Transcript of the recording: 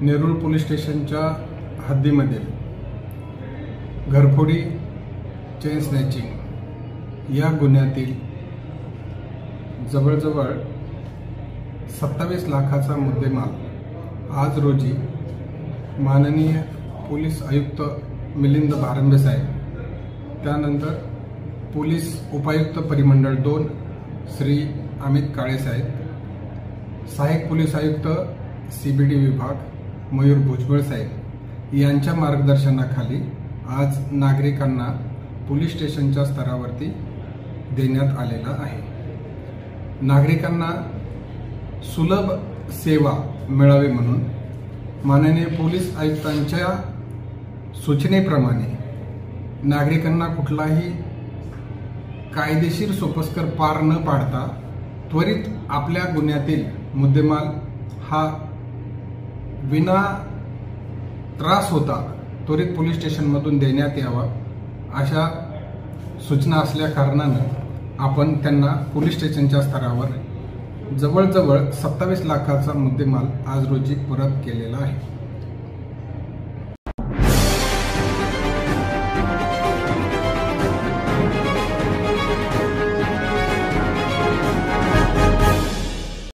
Nerul police स्टेशनच्या हद्दीमध्ये घरफोडी, chain snatching या गुन्ह्यातील जवळजवळ 27 लाखाचा मुद्देमाल आज रोजी माननीय पोलीस आयुक्त मिलिंद भारंबे साहेब, त्यानंतर पोलीस उपायुक्त परिमंडळ 2 श्री अमित काळे साहेब, सहाय्यक पोलीस आयुक्त CBD विभाग मयूर भुजबळ साहेब यांच्या मार्गदर्शनाखाली आज नागरिकांना पोलीस स्टेशनच्या स्तरावरती देण्यात आलेला आहे। नागरिकांना सुलभ सेवा मिळावी म्हणून माननीय पोलीस आयुक्तांच्या सूचनेप्रमाणे नागरिकांना कुठलाही कायदेशीर सोपस्कर पार न पाडता त्वरित आपल्या गुन्ह्यातील मुद्देमाल हा विना त्रास होता त्वरित पोलीस स्टेशनमधून देण्यात यावा अशा सूचना असल्या कारणानं आपण त्यांना पोलीस स्टेशनच्या स्तरावर जवळजवळ 27 लाखाचा मुद्देमाल आज रोजी परत केलेला आहे।